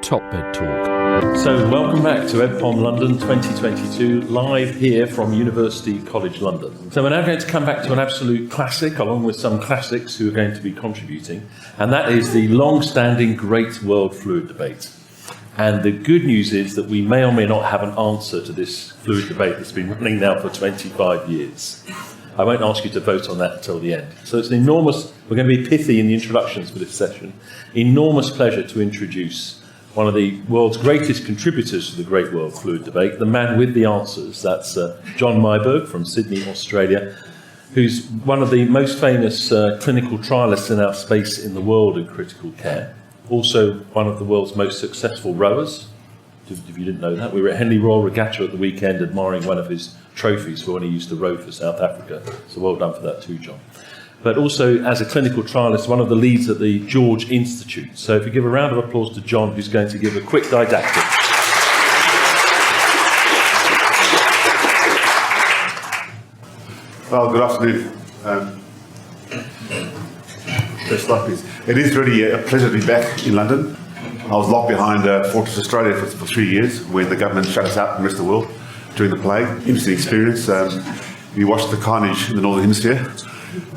Hotbed Talk. So welcome back to EBPOM London 2022, live here from University College London. So we're now going to come back to an absolute classic, along with some classics who are going to be contributing, and that is the long-standing Great World Fluid Debate. And the good news is that we may or may not have an answer to this fluid debate that's been running now for 25 years. I won't ask you to vote on that until the end. So it's an enormous, we're going to be pithy in the introductions for this session, enormous pleasure to introduce one of the world's greatest contributors to the Great World Fluid Debate, the man with the answers. That's John Myburgh from Sydney, Australia, who's one of the most famous clinical trialists in our space in the world in critical care. Also one of the world's most successful rowers. If you didn't know that, we were at Henley Royal Regatta at the weekend admiring one of his trophies for when he used to row for South Africa. So well done for that too, John. But also as a clinical trialist, one of the leads at the George Institute. So if you give a round of applause to John, who's going to give a quick didactic. Well, good afternoon. First slide, please. It is really a pleasure to be back in London. I was locked behind Fortress Australia for 3 years when the government shut us out from the rest of the world during the plague. Interesting experience. We watched the carnage in the Northern Hemisphere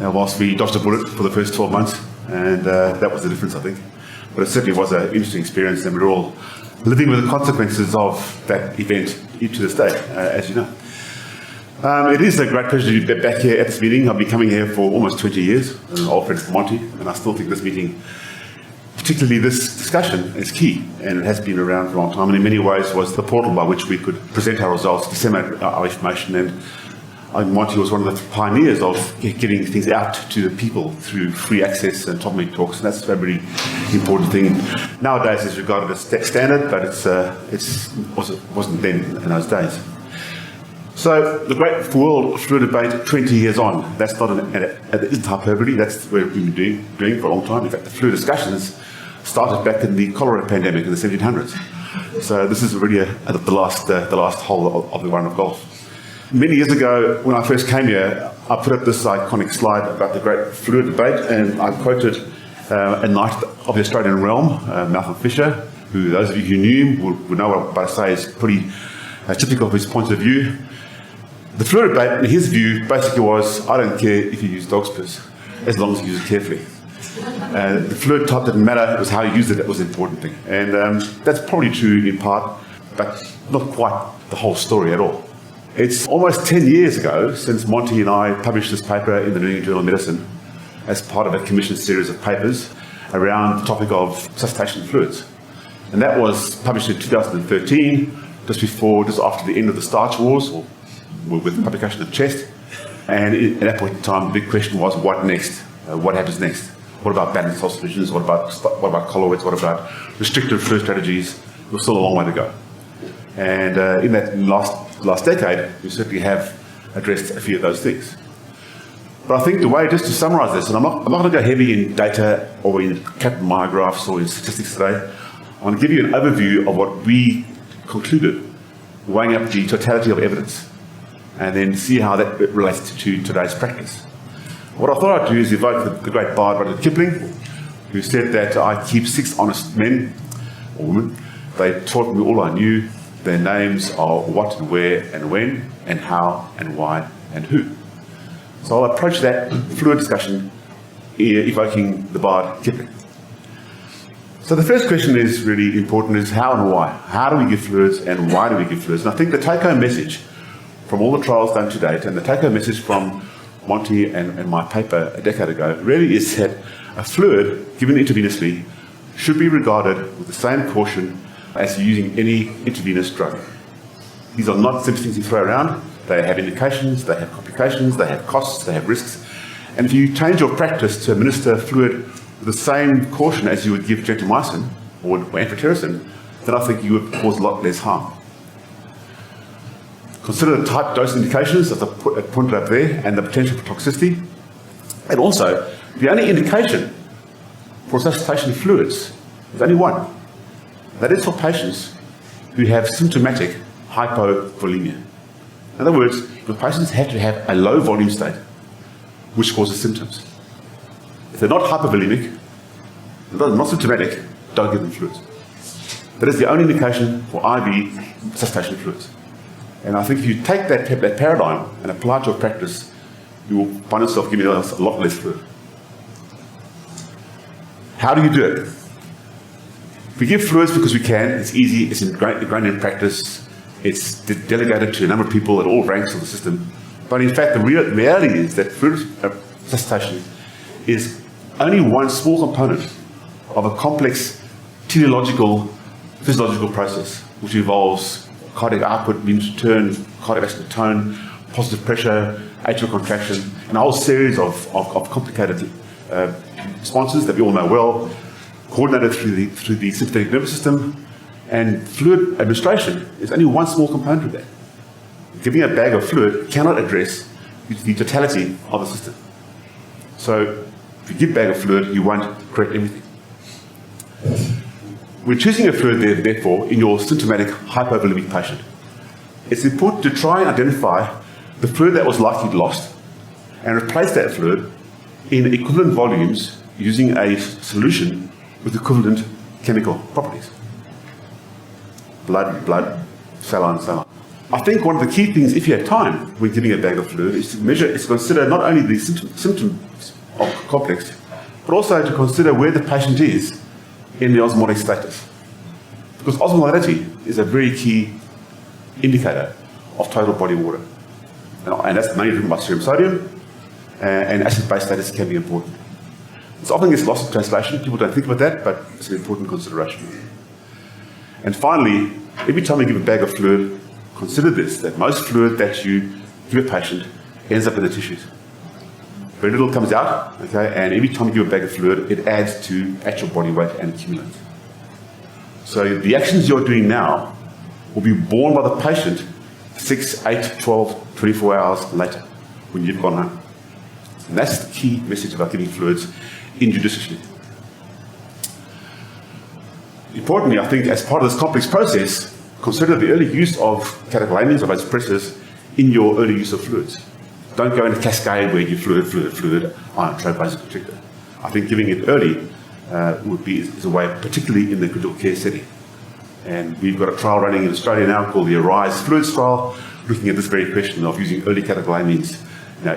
whilst we dodged a bullet for the first 12 months, and that was the difference, I think. But it certainly was an interesting experience, and we're all living with the consequences of that event to this day, as you know. It is a great pleasure to be back here at this meeting. I've been coming here for almost 20 years, an old friend from Monty, and I still think this meeting, particularly this discussion, is key, and it has been around for a long time, and in many ways was the portal by which we could present our results, disseminate our information, and Monty was one of the pioneers of getting things out to the people through free access and topic talks, and that's a very important thing. Nowadays it's regarded as standard, but it wasn't then in those days. So the Great World Fluid Debate 20 years on, that's not it isn't hyperbole, that's what we've been doing for a long time. In fact, the fluid discussions started back in the cholera pandemic in the 1700s. So this is really the last hole of the run of golf. Many years ago, when I first came here, I put up this iconic slide about the Great Fluid Debate, and I quoted a knight of the Australian realm, Malcolm Fisher, who those of you who knew him would know what I say is pretty typical of his point of view. The fluid debate, in his view, basically was, I don't care if you use dog's piss, as long as you use it carefully. The fluid type didn't matter, it was how you used it that was the important thing. And that's probably true in part, but not quite the whole story at all. It's almost 10 years ago since Monty and I published this paper in the New England Journal of Medicine as part of a commissioned series of papers around the topic of resuscitation fluids. And that was published in 2013, just after the end of the Starch Wars, or with the publication of CHEST, and at that point in time the big question was, what next? What happens next? What about balanced salt solutions? What about colloids? What about restrictive fluid strategies? There's still a long way to go. And in that last decade, we certainly have addressed a few of those things. But I think the way, just to summarise this, and I'm not going to go heavy in data or in Kaplan-Meier graphs or in statistics today, I want to give you an overview of what we concluded, weighing up the totality of evidence, and then see how that relates to today's practice. What I thought I'd do is evoke the great bard Rudyard Kipling, who said that I keep 6 honest men or women. They taught me all I knew. Their names are what and where and when and how and why and who. So I'll approach that fluid discussion evoking the bard Kipling. So the first question is really important, is how and why. How do we give fluids and why do we give fluids? And I think the take-home message from all the trials done to date, and the take-home message from Monty and my paper a decade ago, really is that a fluid given intravenously should be regarded with the same caution as using any intravenous drug. These are not simple things you throw around. They have indications, they have complications, they have costs, they have risks. And if you change your practice to administer fluid with the same caution as you would give gentamicin or amphotericin, then I think you would cause a lot less harm. Consider the type dose indications that I pointed up there and the potential for toxicity. And also, the only indication for resuscitation fluids is only one. That is for patients who have symptomatic hypovolemia. In other words, the patients have to have a low volume state which causes symptoms. If they're not hypovolemic, they're not symptomatic, don't give them fluids. That is the only indication for IV resuscitation fluids. And I think if you take that paradigm and apply it to your practice, you will find yourself giving us a lot less fluid. How do you do it? We give fluids because we can. It's easy. It's ingrained in practice. It's delegated to a number of people at all ranks of the system. But in fact, the reality is that fluid resuscitation is only one small component of a complex teleological, physiological process, which involves cardiac output, venous return, cardiovascular tone, positive pressure, atrial contraction, and a whole series of complicated responses that we all know well, coordinated through the sympathetic nervous system, and fluid administration is only one small component of that. Giving a bag of fluid cannot address the totality of the system. So if you give a bag of fluid, you won't correct everything. We're choosing a fluid, therefore, in your symptomatic hypovolemic patient. It's important to try and identify the fluid that was likely lost and replace that fluid in equivalent volumes using a solution with equivalent chemical properties. Blood, saline, saline. I think one of the key things, if you have time when giving a bag of fluid, is to consider not only the symptoms of complex, but also to consider where the patient is in the osmotic status. Because osmolality is a very key indicator of total body water. And that's mainly driven by serum sodium, and acid-base status can be important. This often gets lost in translation. People don't think about that, but it's an important consideration. And finally, every time you give a bag of fluid, consider this, that most fluid that you give a patient ends up in the tissues. Very little comes out, okay, and every time you give a bag of fluid, it adds to actual body weight and accumulates. So the actions you're doing now will be borne by the patient 6, 8, 12, 24 hours later when you've gone home. And that's the key message about giving fluids injudiciously. Importantly, I think, as part of this complex process, consider the early use of catecholamines or vasopressors in your early use of fluids. Don't go in a cascade where you fluid, inotrope, vasoconstrictor. I think giving it early is a way, particularly in the critical care setting. And we've got a trial running in Australia now called the ARISE Fluids trial, looking at this very question of using early catecholamines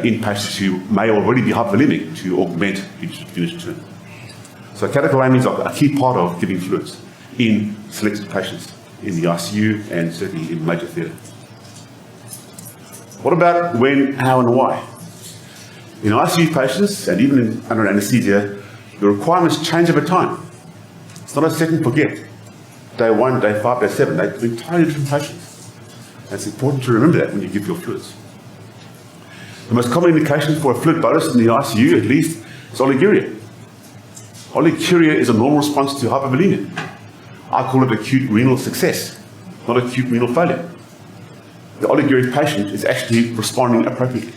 in patients who may already be hypovolemic to augment venous return. So catecholamines are a key part of giving fluids in selected patients in the ICU and certainly in major theatre. What about when, how and why? In ICU patients and even under anaesthesia, the requirements change over time. It's not a set and forget. Day 1, day 5, day 7, they're entirely different patients. And it's important to remember that when you give your fluids. The most common indication for a fluid bolus in the ICU, at least, is oliguria. Oliguria is a normal response to hypovolemia. I call it acute renal success, not acute renal failure. The oliguria patient is actually responding appropriately.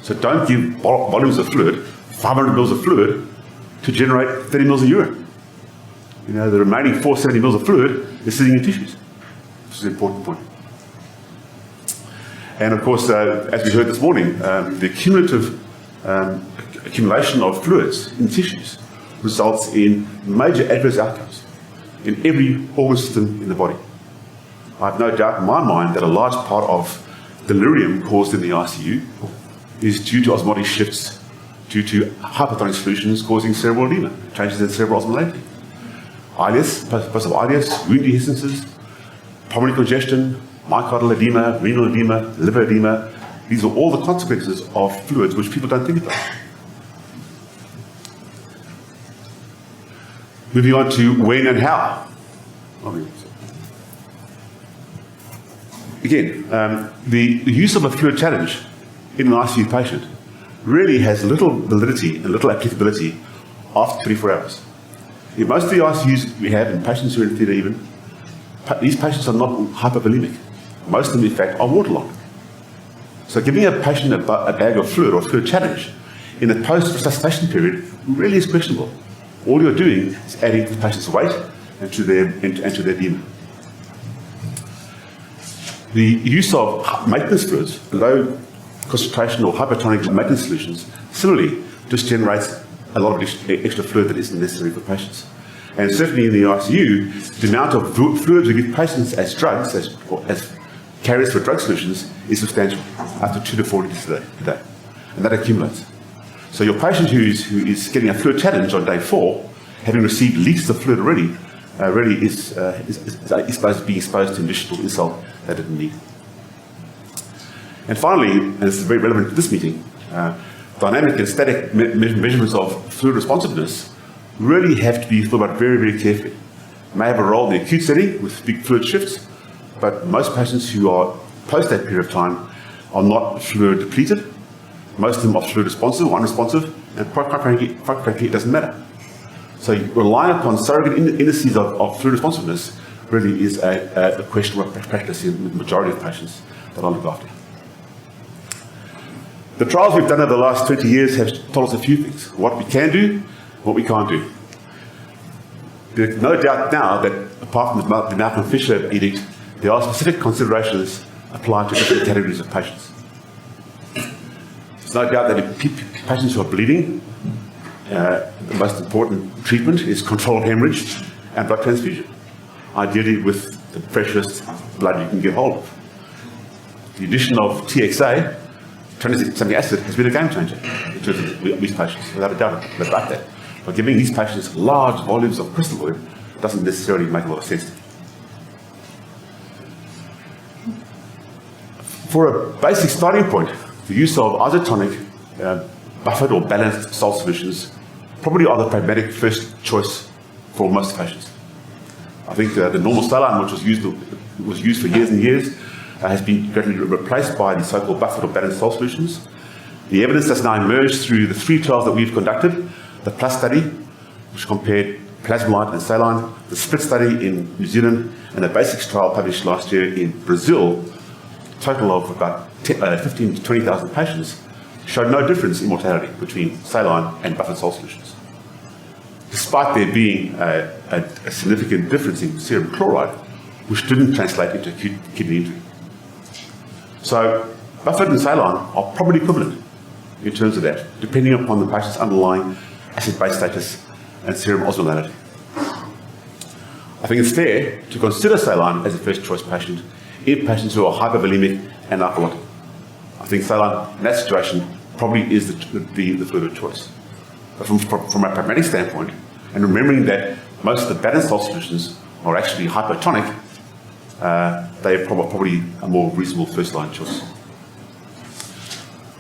So don't give volumes of fluid, 500 mils of fluid, to generate 30 mils of urine. The remaining 470 mils of fluid is sitting in tissues, which is an important point. And of course, as we heard this morning, the cumulative accumulation of fluids in tissues results in major adverse outcomes in every organ system in the body. I have no doubt in my mind that a large part of delirium caused in the ICU is due to osmotic shifts, due to hypertonic solutions causing cerebral edema, changes in cerebral osmolality. Ileus, post of ileus, wound dehiscences, pulmonary congestion, myocardial edema, renal edema, liver edema. These are all the consequences of fluids which people don't think about. Moving on to when and how. Again, the use of a fluid challenge in an ICU patient really has little validity and little applicability after 24 hours. In most of the ICUs we have, in patients who are in theatre even, these patients are not hypovolemic. Most of them, in fact, are waterlogged. So giving a patient a bag of fluid or fluid challenge in the post-resuscitation period really is questionable. All you're doing is adding to the patient's weight and to their edema. The use of maintenance fluids, low concentration or hypertonic maintenance solutions, similarly just generates a lot of extra fluid that isn't necessary for patients. And certainly in the ICU, the amount of fluids we give patients as drugs, as carriers for drug solutions, is substantial, up to 2 to 4 litres a day. And that accumulates. So your patient who is getting a fluid challenge on day 4, having received liters of fluid already, really is being exposed to additional insult that it didn't need. And finally, and this is very relevant to this meeting, dynamic and static measurements of fluid responsiveness really have to be thought about very, very carefully. It may have a role in the acute setting with big fluid shifts, but most patients who are post that period of time are not fluid depleted. Most of them are fluid responsive or unresponsive, and quite frankly, it doesn't matter. So relying upon surrogate indices of fluid responsiveness really is a question of practice in the majority of patients that I look after. The trials we've done over the last 20 years have told us a few things: what we can do, what we can't do. There's no doubt now that apart from the Malcolm-Fisher edict, there are specific considerations applied to different categories of patients. There's no doubt that in patients who are bleeding, the most important treatment is controlled hemorrhage and blood transfusion, ideally with the freshest blood you can get hold of. The addition of TXA, tranexamic acid, has been a game changer in terms of these patients, without a doubt about that. But giving these patients large volumes of crystalloid doesn't necessarily make a lot of sense. For a basic starting point, the use of isotonic, buffered or balanced salt solutions probably are the pragmatic first choice for most patients. I think the normal saline, which was used for years and years, has been gradually replaced by the so-called buffered or balanced salt solutions. The evidence that's now emerged through the 3 trials that we've conducted: the PLUS study, which compared plasmolite and saline, the SPLIT study in New Zealand, and the BASICS trial published last year in Brazil, a total of about 15,000 to 20,000 patients, showed no difference in mortality between saline and buffered salt solutions, despite there being a significant difference in serum chloride, which didn't translate into acute kidney injury. So buffered and saline are probably equivalent in terms of that, depending upon the patient's underlying acid-base status and serum osmolality. I think it's fair to consider saline as a first choice patient in patients who are hypervolemic and alcoholic. I think saline in that situation probably is the fluid of choice. But from a pragmatic standpoint, and remembering that most of the balanced salt solutions are actually hypertonic, they are probably a more reasonable first-line choice.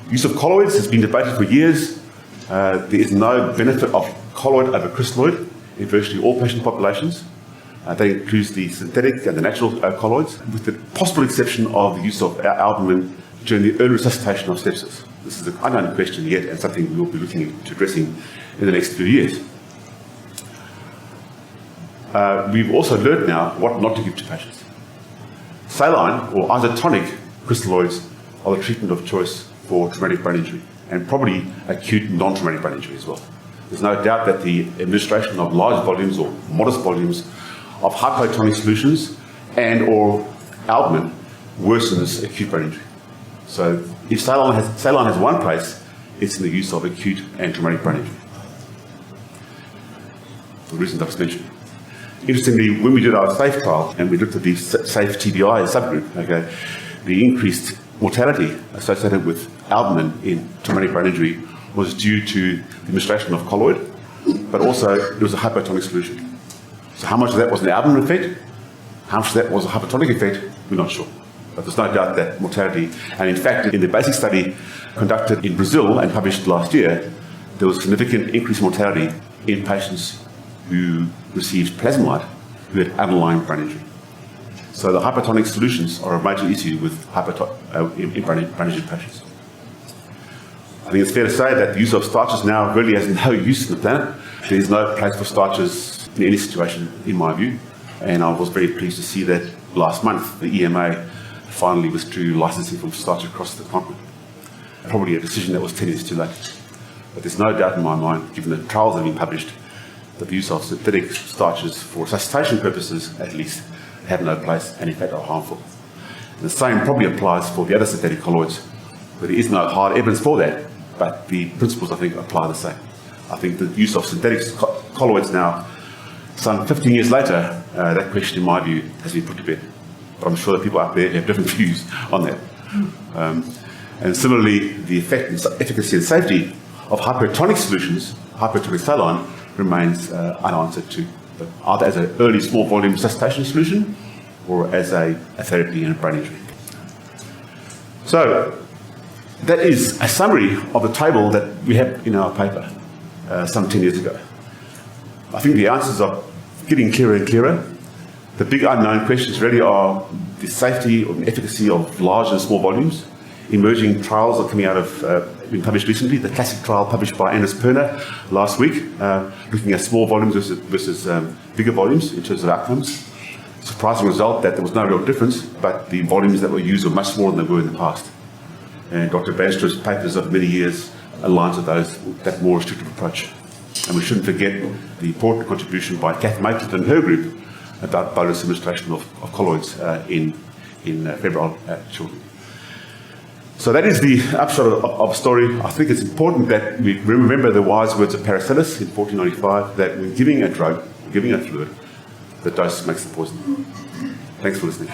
Use of colloids has been debated for years. There is no benefit of colloid over crystalloid in virtually all patient populations. That includes the synthetic and the natural colloids, with the possible exception of the use of albumin during the early resuscitation of sepsis. This is an unknown question yet, and something we will be looking into addressing in the next few years. We've also learned now what not to give to patients. Saline or isotonic crystalloids are the treatment of choice for traumatic brain injury, and probably acute non-traumatic brain injury as well. There's no doubt that the administration of large volumes or modest volumes of hypotonic solutions and or albumin worsens acute brain injury. So if saline has one place, it's in the use of acute and traumatic brain injury, for the reasons I've just mentioned. Interestingly, when we did our SAFE trial and we looked at the SAFE TBI subgroup, okay, the increased mortality associated with albumin in traumatic brain injury was due to the administration of colloid, but also it was a hypotonic solution. So how much of that was an albumin effect, how much of that was a hypotonic effect, we're not sure. But there's no doubt that mortality, and in fact in the BASIC study conducted in Brazil and published last year, there was significant increased mortality in patients who received plasmolite who had underlying brain injury. So the hypotonic solutions are a major issue with in brain injury patients. I think it's fair to say that the use of starches now really has no use on the planet. There is no place for starches in any situation, in my view. And I was very pleased to see that last month the EMA finally withdrew licensing from starch across the continent. Probably a decision that was 10 years too late. But there's no doubt in my mind, given the trials that have been published, that the use of synthetic starches for resuscitation purposes, at least, have no place and in fact are harmful. And the same probably applies for the other synthetic colloids, where there is no hard evidence for that, but the principles, I think, apply the same. I think the use of synthetic colloids now Some 15 years later, that question, in my view, has been put to bed. But I'm sure that people out there have different views on that. And similarly, the efficacy and safety of hypertonic solutions, hypertonic saline, remains unanswered too, but either as an early small volume resuscitation solution or as a therapy in a brain injury. So that is a summary of the table that we have in our paper some 10 years ago. I think the answers are getting clearer and clearer. The big unknown questions really are the safety or the efficacy of large and small volumes. Emerging trials are coming out of, been published recently. The classic trial published by Anders Perner last week, looking at small volumes versus bigger volumes in terms of outcomes. Surprising result that there was no real difference, but the volumes that were used were much smaller than they were in the past. And Dr. Banstra's papers of many years aligns with that more restrictive approach. And we shouldn't forget the important contribution by Kath Maitland and her group about bolus administration of colloids in febrile children. So that is the upshot of the story. I think it's important that we remember the wise words of Paracelsus in 1495, that when giving a drug, giving a fluid, the dose makes the poison. Thanks for listening.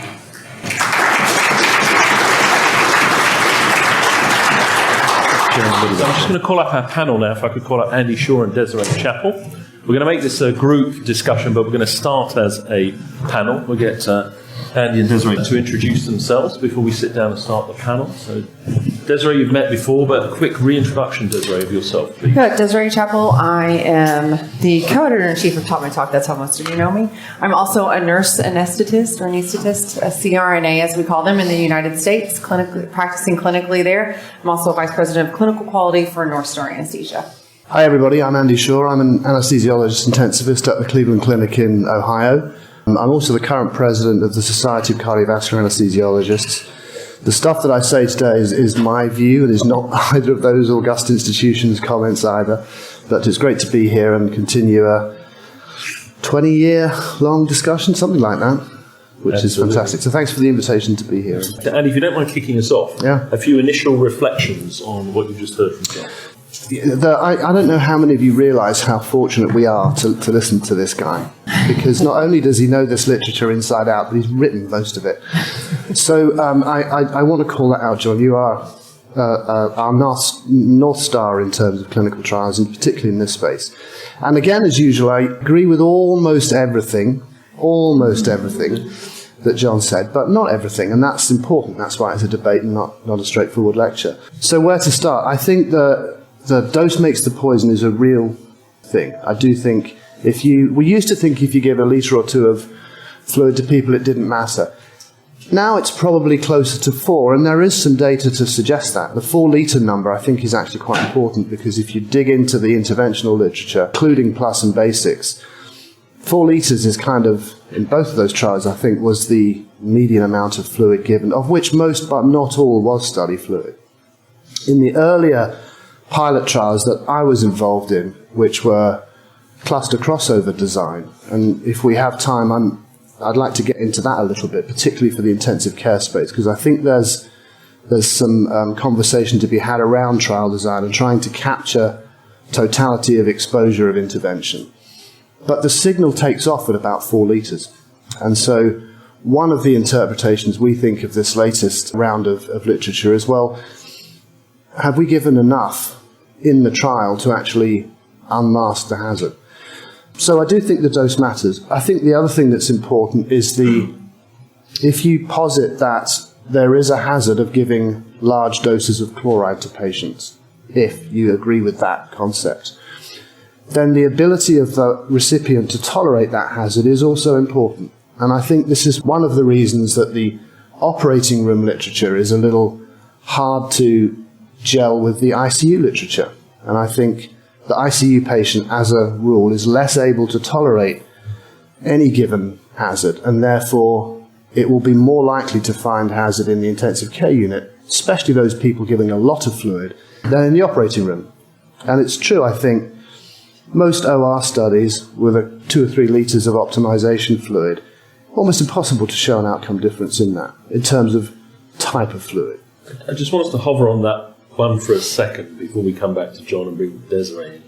So I'm just going to call up our panel now, if I could call up Andy Shaw and Desiree Chappell. We're going to make this a group discussion, but we're going to start as a panel. We'll get Andy and Desiree to introduce themselves before we sit down and start the panel. So, Desiree, you've met before, but a quick reintroduction, Desiree, of yourself, please. Good. Desiree Chappell. I am the co-editor-in-chief of Top My Talk. That's how most of you know me. I'm also a nurse anesthetist, or anesthetist, a CRNA, as we call them in the United States, practicing clinically there. I'm also a vice president of clinical quality for North Star Anesthesia. Hi everybody, I'm Andy Shaw. I'm an anesthesiologist intensivist at the Cleveland Clinic in Ohio. I'm also the current president of the Society of Cardiovascular Anesthesiologists. The stuff that I say today is my view and is not either of those august institutions' comments either. But it's great to be here and continue a 20-year-long discussion, something like that, which is fantastic. So thanks for the invitation to be here. And if you don't mind kicking us off, a few initial reflections on what you just heard from John. I don't know how many of you realise how fortunate we are to listen to this guy, because not only does he know this literature inside out, but he's written most of it. So I want to call that out, John. You are our North Star in terms of clinical trials, and particularly in this space. And again, as usual, I agree with almost everything that John said, but not everything, and that's important. That's why it's a debate and not a straightforward lecture. So where to start? I think the dose makes the poison is a real thing. I do think we used to think if you give a litre or two of fluid to people, it didn't matter. Now it's probably closer to 4, and there is some data to suggest that. The 4 litre number, I think, is actually quite important, because if you dig into the interventional literature, including plus and basics, 4 litres is kind of, in both of those trials, I think, was the median amount of fluid given, of which most but not all was study fluid. In the earlier pilot trials that I was involved in, which were cluster crossover design, and if we have time, I'd like to get into that a little bit, particularly for the intensive care space, because I think there's some conversation to be had around trial design and trying to capture totality of exposure of intervention. But the signal takes off at about 4 litres. And so one of the interpretations we think of this latest round of literature is, well, have we given enough in the trial to actually unmask the hazard? So I do think the dose matters. I think the other thing that's important is if you posit that there is a hazard of giving large doses of chloride to patients, if you agree with that concept, then the ability of the recipient to tolerate that hazard is also important. And I think this is one of the reasons that the operating room literature is a little hard to gel with the ICU literature. And I think the ICU patient, as a rule, is less able to tolerate any given hazard, and therefore it will be more likely to find hazard in the intensive care unit, especially those people giving a lot of fluid, than in the operating room. And it's true, I think, most OR studies with 2 or 3 litres of optimization fluid, almost impossible to show an outcome difference in that, in terms of type of fluid. I just want us to hover on that one for a second before we come back to John and bring Desiree in.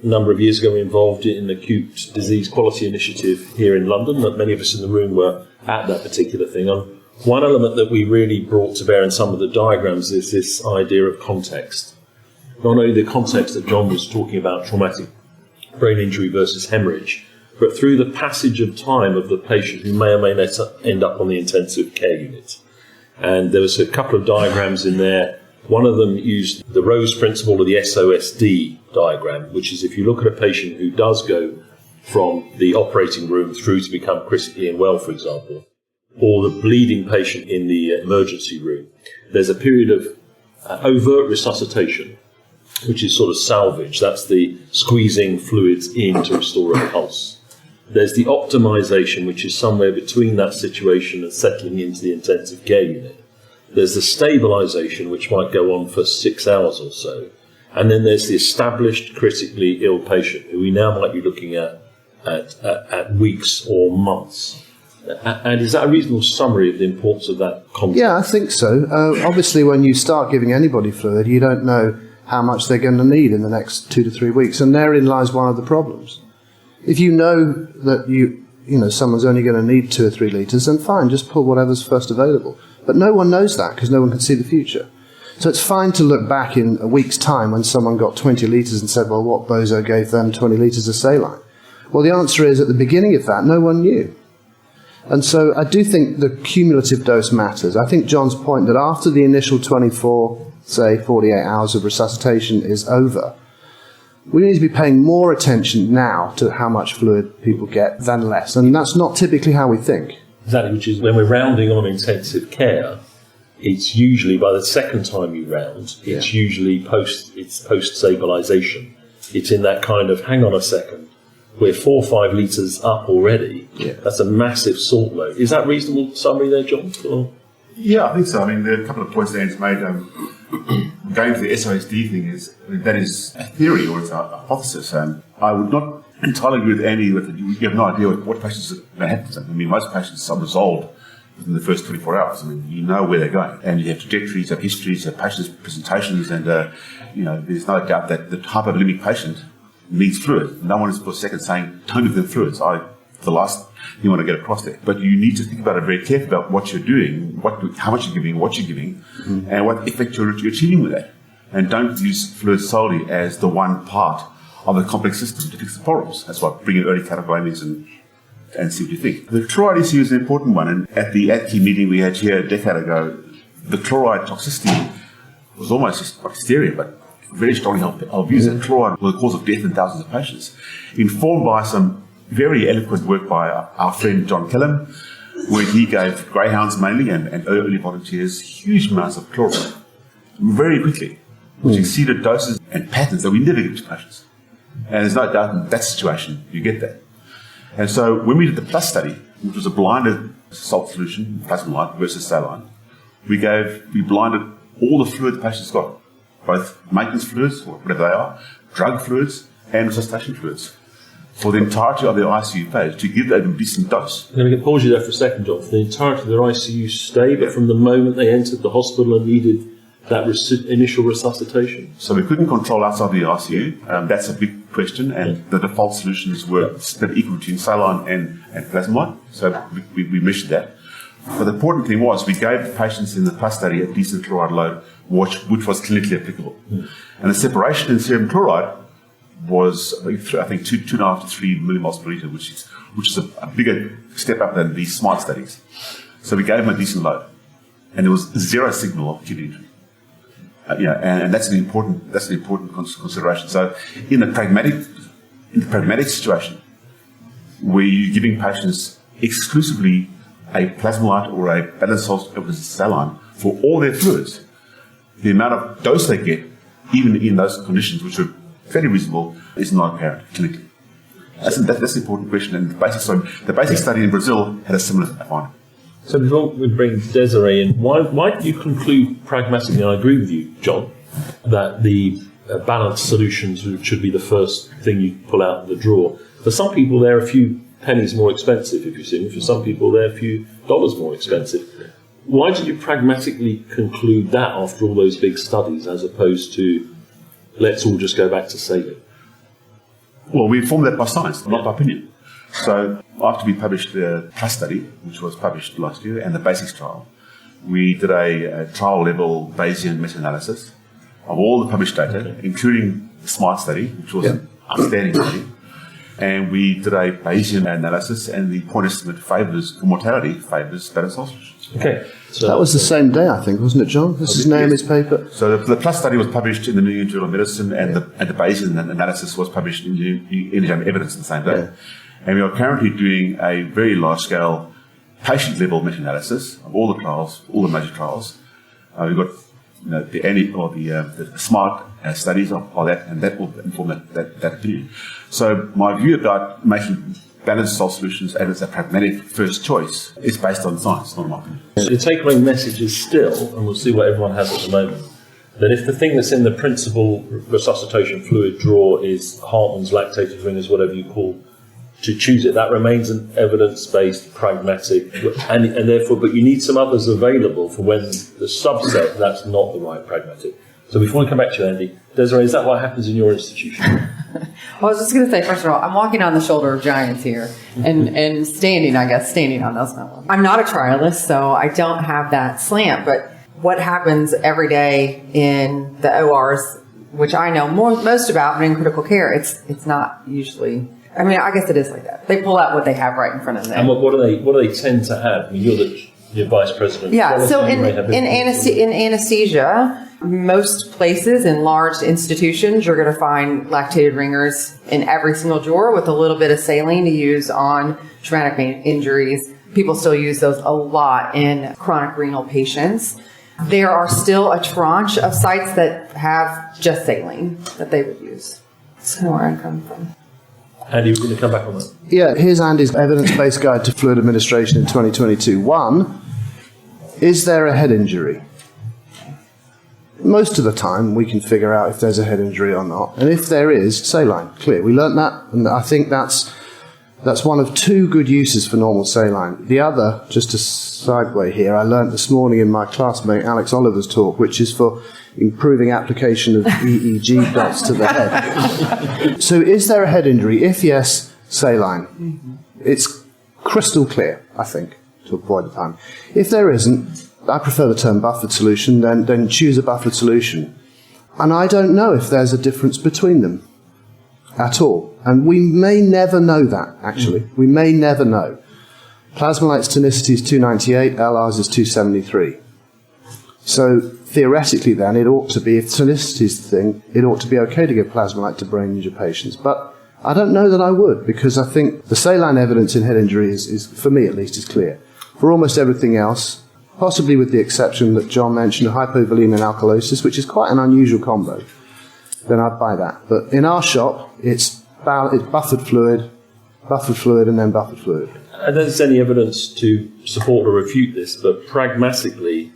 a number of years ago, we involved in an acute disease quality initiative here in London, that many of us in the room were at that particular thing. And one element that we really brought to bear in some of the diagrams is this idea of context. Not only the context that John was talking about, traumatic brain injury versus hemorrhage, but through the passage of time of the patient who may or may not end up on the intensive care unit. And there was a couple of diagrams in there. One of them used the Rose principle of the SOSD diagram, which is if you look at a patient who does go from the operating room through to become critically unwell, for example, or the bleeding patient in the emergency room, there's a period of overt resuscitation, which is sort of salvage. That's the squeezing fluids in to restore a pulse. There's the optimization, which is somewhere between that situation and settling into the intensive care unit. There's the stabilization, which might go on for 6 hours or so. And then there's the established critically ill patient, who we now might be looking at weeks or months. And is that a reasonable summary of the importance of that concept? Yeah, I think so. Obviously, when you start giving anybody fluid, you don't know how much they're going to need in the next 2 to 3 weeks. And therein lies one of the problems. If you know that you know someone's only going to need 2 or 3 litres, then fine, just pull whatever's first available. But no one knows that because no one can see the future. So it's fine to look back in a week's time when someone got 20 litres and said, well, what bozo gave them 20 litres of saline? Well, the answer is at the beginning of that, no one knew. And so I do think the cumulative dose matters. I think John's point that after the initial 24, say 48 hours of resuscitation is over, we need to be paying more attention now to how much fluid people get than less. And that's not typically how we think. Exactly, which is when we're rounding on intensive care, it's usually by the second time you round, it's usually post-stabilisation. It's in that kind of, hang on a second, we're 4 or 5 litres up already. Yeah. That's a massive salt load. Is that reasonable summary there, John? Or? Yeah, I think so. I mean, there are a couple of points Dan's made. Going to the SOSD thing that is a theory or it's a hypothesis. I would not entirely agree with Andy that you have no idea what patients are going to happen to them. I mean, most patients are resolved within the first 24 hours. I mean, you know where they're going. And you have trajectories, you have histories, you have patients' presentations, and, there's no doubt that the hypovolemic patient needs fluid. No one is for a second saying, don't give them fluids. The last you want to get across there. But you need to think about it very carefully about what you're doing, how much you're giving, what you're giving, and what effect you're achieving with that. And don't use fluid solely as the one part of the complex system to fix the problems. That's why bring in early catecholamines and see what you think. The chloride issue is an important one. And at the ATKI meeting we had here a decade ago, the chloride toxicity was almost just like hysteria, but very strongly held views that chloride was the cause of death in thousands of patients. Informed by some very eloquent work by our friend John Kellam, where he gave greyhounds mainly and early volunteers huge amounts of chloride very quickly, which exceeded doses and patterns that we never give to patients. And there's no doubt in that situation you get that. And so when we did the PLUS study, which was a blinded salt solution, plasma light versus saline, we blinded all the fluid the patients got, both maintenance fluids, or whatever they are, drug fluids, and resuscitation fluids, for the entirety of their ICU phase, to give them a decent dose. I'm going to pause you there for a second, John. For the entirety of their ICU stay, but from the moment they entered the hospital and needed that initial resuscitation? So we couldn't control outside the ICU. That's a big question, and the default solutions were split equal between saline and plasmide. So we measured that. But the important thing was we gave the patients in the PLUS study a decent chloride load, which was clinically applicable. And the separation in serum chloride was, I think 2.5 to 3 millimoles per litre, which is a bigger step up than these SMART studies. So we gave them a decent load, and there was zero signal of kidney injury. And that's an important consideration. So in the pragmatic situation, where you're giving patients exclusively a plasmolite or a balanced salt saline for all their fluids, the amount of dose they get, even in those conditions, which are fairly reasonable, is not apparent clinically. That's the important question. And the basic study in Brazil had a similar finding. So before we bring Desiree in, why do you conclude pragmatically, and I agree with you, John, that the balanced solutions should be the first thing you pull out of the drawer? For some people, they're a few pennies more expensive, if you see. For some people, they're a few dollars more expensive. Why did you pragmatically conclude that after all those big studies, as opposed to let's all just go back to saline? Well, we informed that by science, not by opinion. So after we published the PLUS study, which was published last year, and the BASICS trial, we did a trial-level Bayesian meta-analysis of all the published data, including the SMART study, which was an outstanding study. And we did a Bayesian analysis, and the point estimate for mortality favours balanced whole solutions. Okay. So That was the same day, I think, wasn't it, John? This is Naomi's paper. So the PLUS study was published in the New England Journal of Medicine, and the Bayesian analysis was published in the Evidence the same day. And we are currently doing a very large-scale patient-level meta-analysis of all the trials, all the major trials. We've got the SMART studies of that, and that will inform that opinion. So my view about making balanced whole solutions as a pragmatic first choice is based on science, not my opinion. the takeaway message is still, and we'll see what everyone has at the moment, that if the thing that's in the principal resuscitation fluid drawer is Hartmann's lactated ringers, whatever you call, to choose it, that remains an evidence-based, pragmatic, and therefore, but you need some others available for when the subset, that's not the right pragmatic. So before we come back to you, Andy, Desiree, is that what happens in your institution? I was just going to say, first of all, I'm walking on the shoulder of giants here and standing on those mountains. I'm not a trialist, so I don't have that slant, but what happens every day in the ORs, which I know most about, but in critical care, it's not usually... I mean, I guess it is like that. They pull out what they have right in front of them. And what do they tend to have? I mean, you're vice president. Yeah, so in anesthesia, most places in large institutions, you're going to find lactated ringers in every single drawer with a little bit of saline to use on traumatic injuries. People still use those a lot in chronic renal patients. There are still a tranche of sites that have just saline that they would use. That's kind of where I'm coming from. Andy, we're going to come back on that. Yeah, here's Andy's evidence-based guide to fluid administration in 2022. 1, is there a head injury? Most of the time, we can figure out if there's a head injury or not. And if there is, saline, clear. We learnt that, and I think that's one of 2 good uses for normal saline. The other, just a segue here, I learnt this morning in my classmate Alex Oliver's talk, which is for improving application of EEG dots to the head. So is there a head injury? If yes, saline. Mm-hmm. It's crystal clear, I think, to avoid the time. If there isn't, I prefer the term buffered solution, then choose a buffered solution. And I don't know if there's a difference between them at all. And we may never know that, actually. We may never know. Plasma-light's tonicity is 298, LR's is 273. So theoretically then, it ought to be, if tonicity is the thing, it ought to be okay to give plasma-light to brain injured patients. But I don't know that I would, because I think the saline evidence in head injury is, for me at least, is clear. For almost everything else, possibly with the exception that John mentioned, hypovolemia and alkalosis, which is quite an unusual combo, then I'd buy that. But in our shop, it's buffered fluid, and then buffered fluid. I don't think there's any evidence to support or refute this, but pragmatically,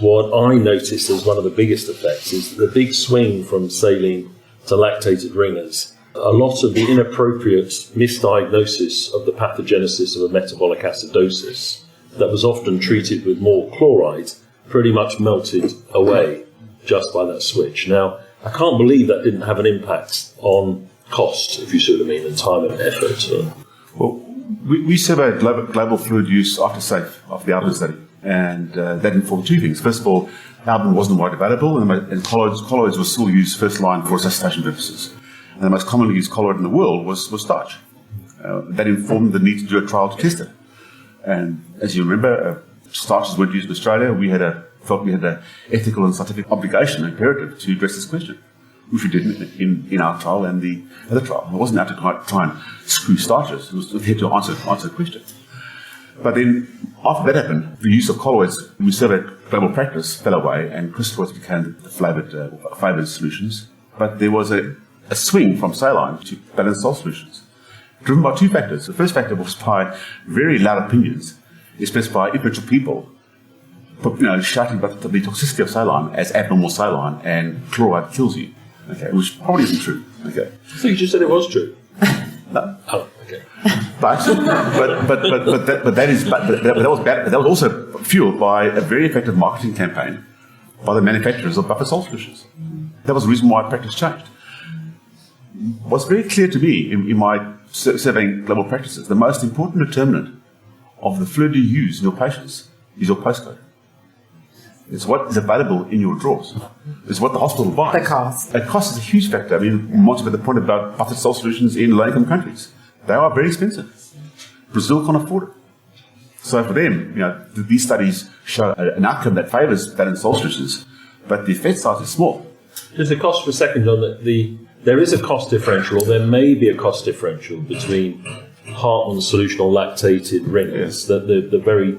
what I noticed as one of the biggest effects is the big swing from saline to lactated ringers. A lot of the inappropriate misdiagnosis of the pathogenesis of a metabolic acidosis that was often treated with more chloride pretty much melted away just by that switch. Now, I can't believe that didn't have an impact on cost, if you see what I mean, and time and effort. Well, we surveyed global fluid use after the Alban study, and that informed 2 things. First of all, Alban wasn't widely available, and colloids were still used first line for resuscitation purposes. And the most commonly used colloid in the world was starch. That informed the need to do a trial to test it. And as you remember, starches weren't used in Australia. We felt we had an ethical and scientific obligation, imperative, to address this question, which we did in our trial and the other trial. It wasn't out to try and screw starches. It was here to answer the question. But then, after that happened, the use of colloids, we surveyed global practice, fell away, and crystalloids became the flavoured solutions. But there was a swing from saline to balanced salt solutions, driven by 2 factors. The first factor was by very loud opinions, expressed by influential people, shouting about the toxicity of saline as abnormal saline and chloride kills you. Okay, which probably isn't true. Okay, So you just said it was true. no. Oh, okay. But that was also fueled by a very effective marketing campaign by the manufacturers of buffer salt solutions. That was the reason why practice changed. what's very clear to me in my surveying global practices, the most important determinant of the fluid you use in your patients is your postcode. It's what is available in your drawers. It's what the hospital buys. The cost. And cost is a huge factor. I mean, Monty made the point about buffered salt solutions in low-income countries. They are very expensive. Brazil can't afford it. So for them, these studies show an outcome that favours balanced salt solutions, but the effect size is small. Just a cost for a second, John. There is a cost differential, or there may be a cost differential between Hartmann's solution or lactated rings, that the very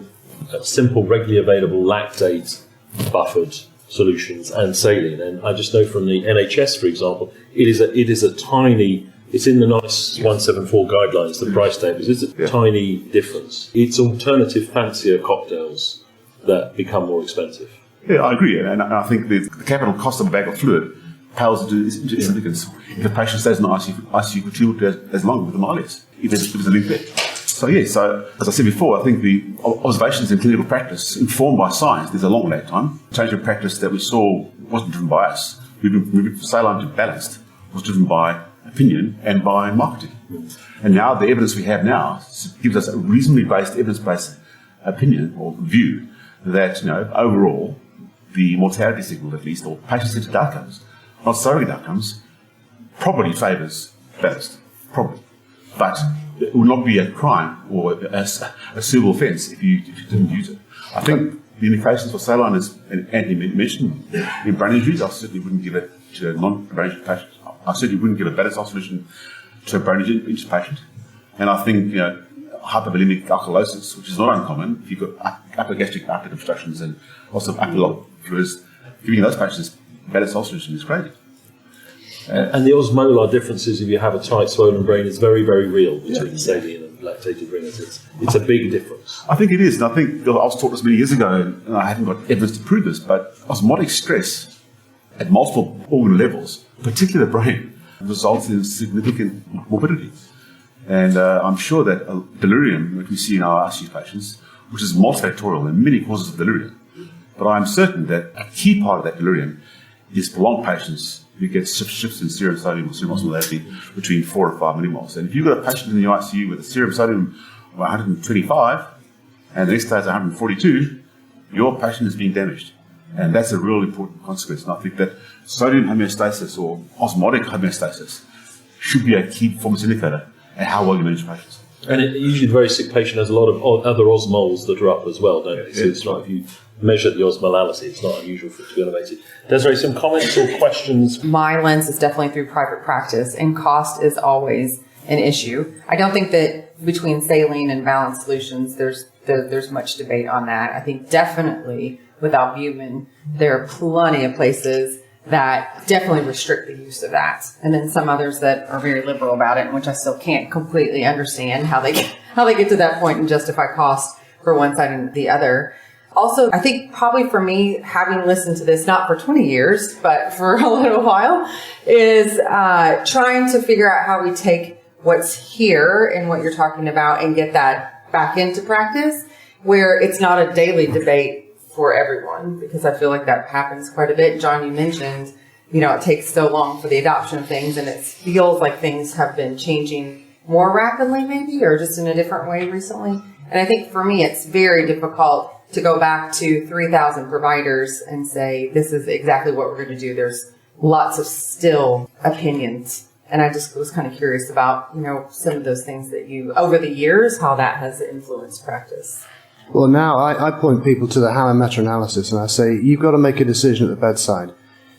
simple, regularly available lactate buffered solutions and saline. And I just know from the NHS, for example, it is a tiny. It's in the NICE 174 guidelines, the price tables. It's a tiny difference. It's alternative, fancier cocktails that become more expensive. Yeah, I agree. And I think the capital cost of a bag of fluid pales into significance if a patient stays in the ICU for 2 days as long with the miles, if there's a link there. So, as I said before, I think the observations in clinical practice informed by science, there's a long lag time. Change of practice that we saw wasn't driven by us. Moving from saline to balanced was driven by opinion and by marketing. And now the evidence we have now gives us a reasonably based, evidence-based opinion or view that, overall, the mortality signal at least, or patient-centered outcomes, not surrogate outcomes, probably favours balanced. Probably. But it would not be a crime or a civil offence if you didn't use it. I think the indications for saline is, and Anthony mentioned, in brain injuries, I certainly wouldn't give it to a non-brain injury patient. I certainly wouldn't give a balanced salt solution to a brain injury patient. And I think, hypervolemic alkalosis, which is not uncommon, if you've got upper gastric outlet obstructions and also upper lung fluids, giving those patients balanced salt solution is crazy. And the osmolar differences, if you have a tight swollen brain, is very, very real between saline and lactated rings. It's a big difference. I think it is, and I think I was taught this many years ago, and I haven't got evidence to prove this, but osmotic stress at multiple organ levels, particularly the brain, results in significant morbidity. And I'm sure that delirium, which we see in our ICU patients, which is multifactorial and many causes of delirium, but I'm certain that a key part of that delirium is prolonged patients who get shifts in serum sodium or serum osmolality between 4 and 5 millimoles. And if you've got a patient in the ICU with a serum sodium of 125 and the next day is 142, your patient is being damaged. And that's a real important consequence. And I think that sodium homeostasis or osmotic homeostasis should be a key performance indicator at how well you manage patients. And usually the very sick patient has a lot of other osmoles that are up as well, don't they? So it's not, if you measure the osmolality, it's not unusual for it to be elevated. Desiree, some comments or questions? My lens is definitely through private practice, and cost is always an issue. I don't think that between saline and balanced solutions, there's much debate on that. I think definitely with albumin, there are plenty of places that definitely restrict the use of that. And then some others that are very liberal about it, which I still can't completely understand how they get to that point and justify cost for one side and the other. Also, I think probably for me, having listened to this, not for 20 years, but for a little while, is trying to figure out how we take what's here and what you're talking about and get that back into practice where it's not a daily debate for everyone, because I feel like that happens quite a bit. John, you mentioned, it takes so long for the adoption of things, and it feels like things have been changing more rapidly maybe, or just in a different way recently. And I think for me, it's very difficult to go back to 3,000 providers and say, this is exactly what we're going to do. There's lots of still opinions. And I just was kind of curious about, some of those things that over the years, how that has influenced practice. Well, now I point people to the Hammer meta-analysis, and I say, you've got to make a decision at the bedside.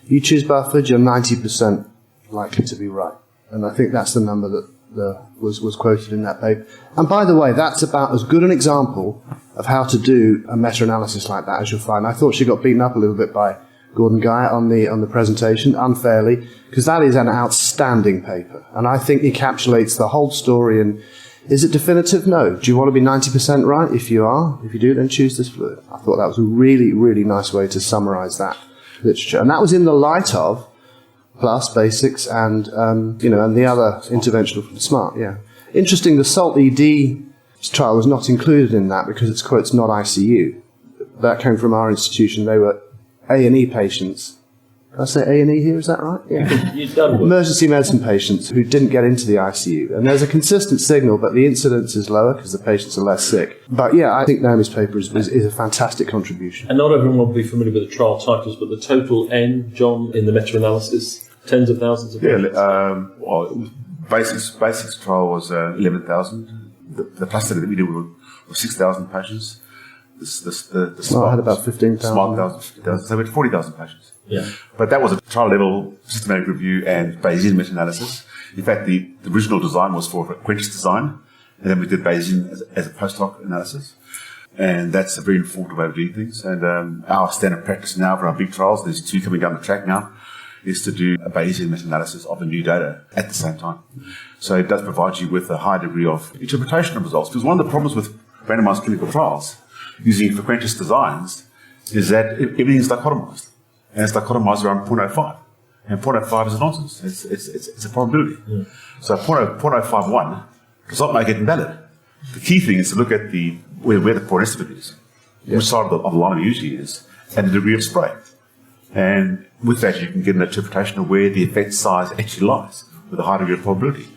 You choose buffered, you're 90% likely to be right. And I think that's the number that was quoted in that paper. And by the way, that's about as good an example of how to do a meta-analysis like that as you'll find. I thought she got beaten up a little bit by Gordon Guyatt on the presentation, unfairly, because that is an outstanding paper. And I think encapsulates the whole story. And is it definitive? No. Do you want to be 90% right? If you do, then choose this fluid. I thought that was a really, really nice way to summarize that literature. And that was in the light of PLUS, basics, and, and the other interventional from SMART, yeah. Interesting, the SALT ED trial was not included in that because it's, quotes, not ICU. That came from our institution. They were A&E patients Did I say A&E here, is that right? Yeah. You've done well. Emergency medicine patients who didn't get into the ICU. And there's a consistent signal, but the incidence is lower because the patients are less sick. But yeah, I think Naomi's paper is a fantastic contribution. And not everyone will be familiar with the trial titles, but the total N, John, in the meta-analysis, tens of thousands of patients? Basics trial was 11,000. The plus study that we did was 6,000 patients. I had about 15,000. Smart 1,000, so we had 40,000 patients. Yeah. But that was a trial level systematic review and Bayesian meta-analysis. In fact, the original design was for a Quintus design, and then we did Bayesian as a post hoc analysis. And that's a very informative way of doing things. And our standard practice now for our big trials, there's 2 coming down the track now, is to do a Bayesian meta-analysis of the new data at the same time. So it does provide you with a high degree of interpretation of results. Because one of the problems with randomized clinical trials using frequentist designs is that everything's dichotomized. And it's dichotomized around 0.05. And 0.05 is a nonsense. It's a probability. Yeah. So 0.051 does not make it invalid. The key thing is to look at where the point estimate is, which side of the line usually is, and the degree of spray. And with that, you can get an interpretation of where the effect size actually lies, with a high degree of probability.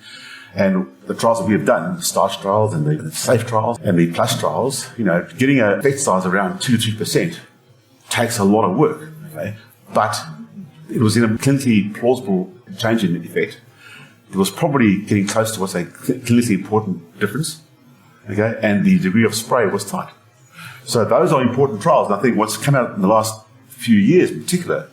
And the trials that we have done, the STARCH trials and the SAFE trials and the PLUS trials, getting an effect size around 2 to 3% takes a lot of work. Okay? But it was in a clinically plausible change in effect. It was probably getting close to what's a clinically important difference. Okay? And the degree of spray was tight. So those are important trials. And I think what's come out in the last few years in particular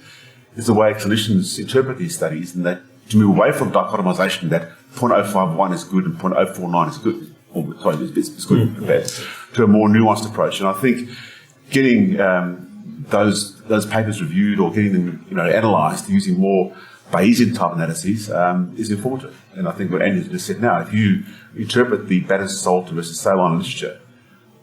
is the way clinicians interpret these studies, and that to move away from dichotomization that 0.051 is good and 0.049 is good, or sorry, is good and bad, to a more nuanced approach. And I think getting those papers reviewed or getting them analysed using more Bayesian type analyses is informative. And I think what Andy just said now, if you interpret the Batters-Salter versus saline literature,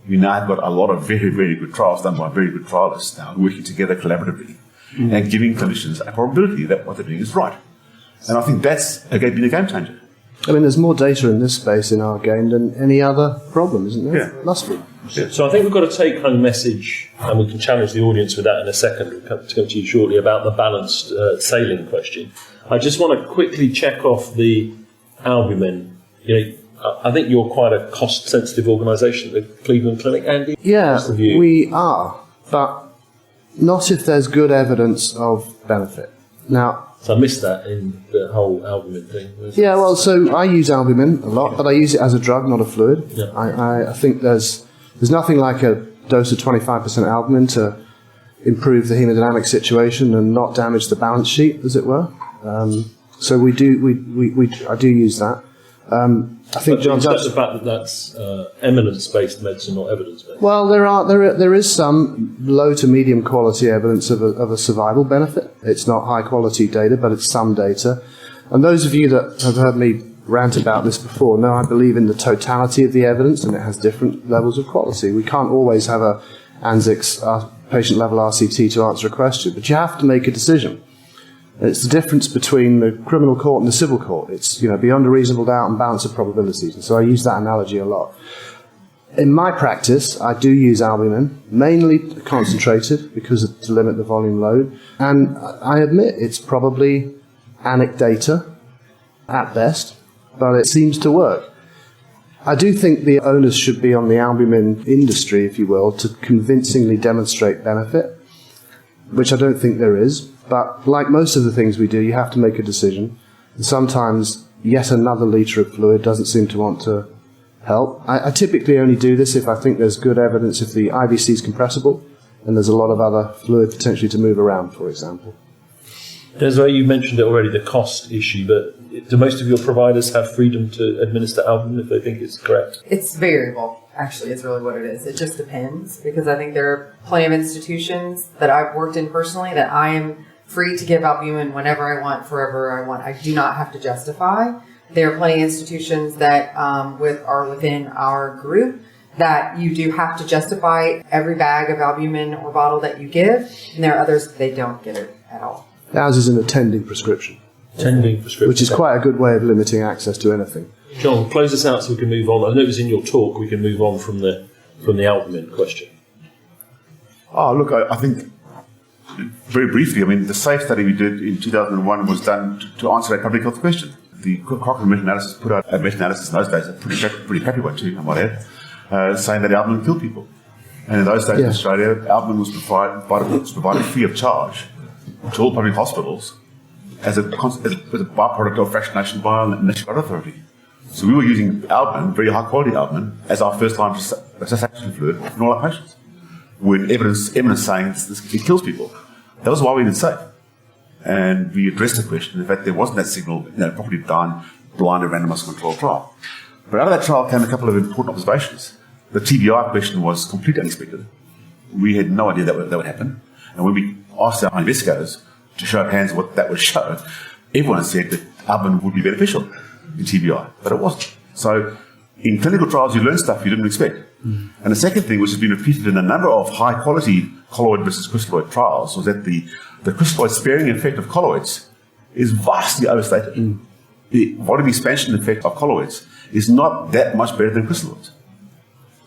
we now have got a lot of very, very good trials done by very good trialists now working together collaboratively and giving clinicians a probability that what they're doing is right. And I think that's been a game changer. I mean, there's more data in this space in our game than any other problem, isn't there? Yeah. Must be. Yeah. So I think we've got a take-home message, and we can challenge the audience with that in a second. We'll come to you shortly about the balanced saline question. I just want to quickly check off the albumin. I think you're quite a cost-sensitive organisation, the Cleveland Clinic, Andy. Yeah, we are, but not if there's good evidence of benefit. Now, so I missed that in the whole albumin thing. Yeah, well, so I use albumin a lot, but I use it as a drug, not a fluid. Yeah. I think there's nothing like a dose of 25% albumin to improve the hemodynamic situation and not damage the balance sheet, as it were. So I do use that. I think John, the fact that that's eminence-based medicine, not evidence-based. Well, there is some low to medium quality evidence of a survival benefit. It's not high quality data, but it's some data. And those of you that have heard me rant about this before know I believe in the totality of the evidence, and it has different levels of quality. We can't always have a ANZICS patient level RCT to answer a question, but you have to make a decision. It's the difference between the criminal court and the civil court. It's beyond a reasonable doubt and balance of probabilities. And so I use that analogy a lot. In my practice, I do use albumin, mainly concentrated to limit the volume load. And I admit it's probably anecdata at best, but it seems to work. I do think the onus should be on the albumin industry, if you will, to convincingly demonstrate benefit, which I don't think there is. But like most of the things we do, you have to make a decision. And sometimes yet another litre of fluid doesn't seem to want to help. I typically only do this if I think there's good evidence if the IVC is compressible and there's a lot of other fluid potentially to move around, for example. Desiree, you mentioned it already, the cost issue, but do most of your providers have freedom to administer albumin if they think it's correct? It's variable, actually, is really what it is. It just depends, because I think there are plenty of institutions that I've worked in personally that I am free to give albumin whenever I want, forever I want. I do not have to justify. There are plenty of institutions that are within our group that you do have to justify every bag of albumin or bottle that you give, and there are others that they don't get it at all. Ours is an attending prescription. Attending prescription. Which is quite a good way of limiting access to anything. John, close us out so we can move on. I know it was in your talk, we can move on from the albumin question. Oh, look, I think very briefly, I mean, the SAFE study we did in 2001 was done to answer a public health question. The Cochrane meta-analysis put out a meta-analysis in those days, a pretty crappy one too, I might add, saying that albumin killed people. And in those days in Australia, albumin was provided free of charge to all public hospitals as a byproduct of fractionation by the National Blood Authority. So we were using albumin, very high quality albumin, as our first-line resuscitation fluid in all our patients, with eminence saying it kills people. That was why we did SAFE. And we addressed the question. In fact, there wasn't that signal, properly done, blind and randomized controlled trial. But out of that trial came a couple of important observations. The TBI question was completely unexpected. We had no idea that would happen. And when we asked our investigators to show of hands what that would show, everyone said that albumin would be beneficial in TBI, but it wasn't. So in clinical trials, you learn stuff you didn't expect. And the second thing, which has been repeated in a number of high-quality colloid versus crystalloid trials, was that the crystalloid-sparing effect of colloids is vastly overstated. The volume expansion effect of colloids is not that much better than crystalloids.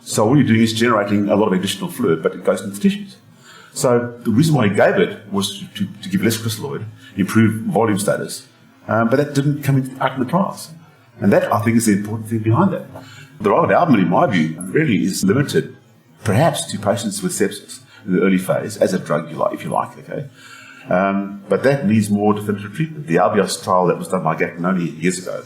So all you're doing is generating a lot of additional fluid, but it goes into the tissues. So the reason why he gave it was to give less crystalloid, improve volume status, but that didn't come out in the trials. And that, I think, is the important thing behind that. The role of albumin, in my view, really is limited, perhaps, to patients with sepsis in the early phase, as a drug, if you like, okay? But that needs more definitive treatment. The Albios trial that was done by Gagnoni years ago,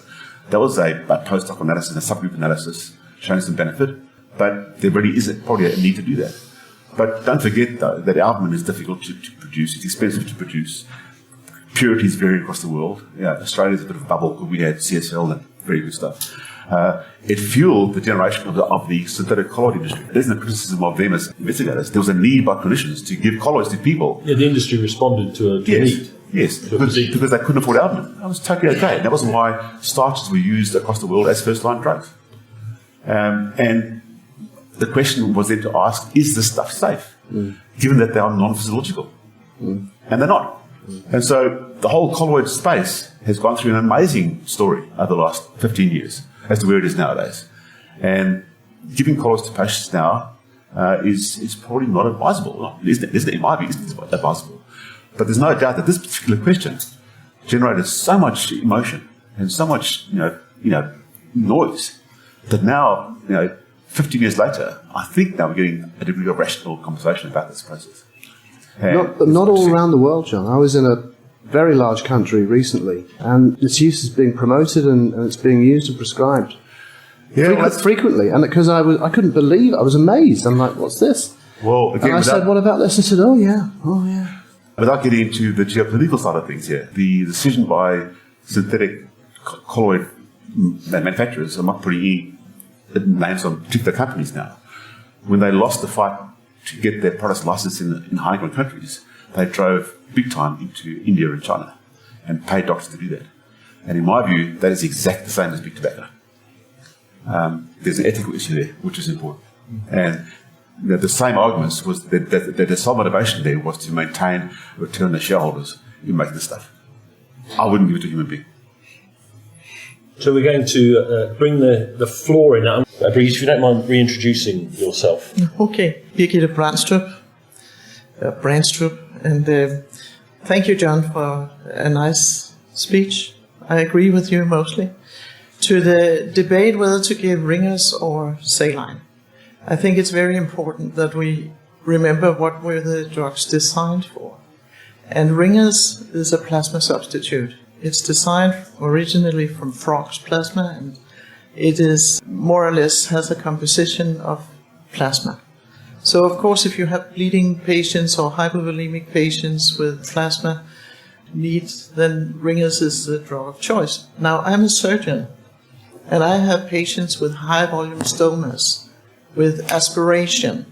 that was a post-hoc analysis, a subgroup analysis, showing some benefit, but there really is probably a need to do that. But don't forget, though, that albumin is difficult to produce. It's expensive to produce. Purities vary across the world. Australia's a bit of a bubble because we had CSL and very good stuff. It fueled the generation of the synthetic colloid industry. There's no criticism of them as investigators. There was a need by clinicians to give colloids to people. Yeah, the industry responded to a need. Yes, because they couldn't afford albumin. That was totally okay. That was why starches were used across the world as first-line drugs. And the question was then to ask, is this stuff safe? Given that they are non-physiological. And they're not. And so the whole colloid space has gone through an amazing story over the last 15 years as to where it is nowadays. And giving colloids to patients now is probably not advisable. Isn't it? In my view, it's advisable. But there's no doubt that this particular question generated so much emotion and so much noise that now, 15 years later, I think now we're getting a degree of rational conversation about this process. Not all around the world, John. I was in a very large country recently, and its use is being promoted and it's being used and prescribed frequently. And because I couldn't believe it, I was amazed. I'm like, what's this? Well, again, and I said, what about this? I said, oh yeah. Without getting into the geopolitical side of things here, the decision by synthetic colloid manufacturers, I'm not putting names on particular companies now, when they lost the fight to get their products licensed in high-income countries, they drove big time into India and China and paid doctors to do that. And in my view, that is exactly the same as big tobacco. There's an ethical issue there, which is important. And the same arguments was that the sole motivation there was to maintain return on the shareholders in making this stuff. I wouldn't give it to a human being. So we're going to bring the floor in now. Brigitte, if you don't mind reintroducing yourself. Okay, Birgitte Brandstrup, and thank you, John, for a nice speech. I agree with you mostly. To the debate whether to give ringers or saline, I think it's very important that we remember what were the drugs designed for. And ringers is a plasma substitute. It's designed originally from frog's plasma, and it is more or less has a composition of plasma. So, of course, if you have bleeding patients or hypovolemic patients with plasma needs, then ringers is the drug of choice. Now, I'm a surgeon, and I have patients with high-volume stomas, with aspiration.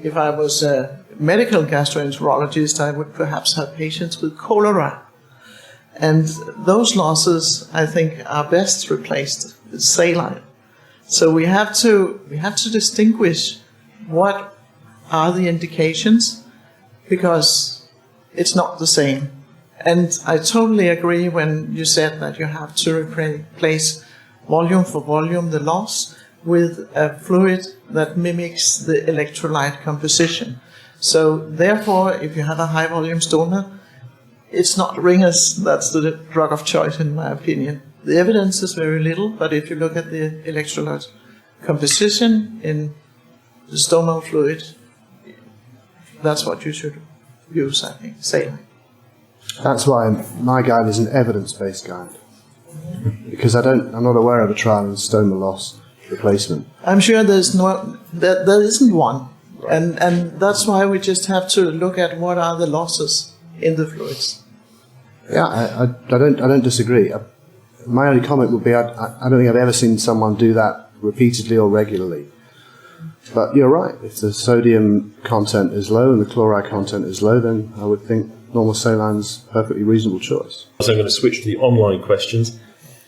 If I was a medical gastroenterologist, I would perhaps have patients with cholera. And those losses, I think, are best replaced with saline. So we have to distinguish what are the indications, because it's not the same. And I totally agree when you said that you have to replace volume for volume, the loss, with a fluid that mimics the electrolyte composition. So therefore, if you have a high volume stoma, it's not ringers that's the drug of choice, in my opinion. The evidence is very little, but if you look at the electrolyte composition in the stomal fluid, that's what you should use, I think, saline. That's why my guide is an evidence-based guide, because I'm not aware of a trial in stoma loss replacement. I'm sure there isn't one, and that's why we just have to look at what are the losses in the fluids. Yeah, I don't disagree. My only comment would be I don't think I've ever seen someone do that repeatedly or regularly. But you're right. If the sodium content is low and the chloride content is low, then I would think normal saline's a perfectly reasonable choice. So I'm going to switch to the online questions.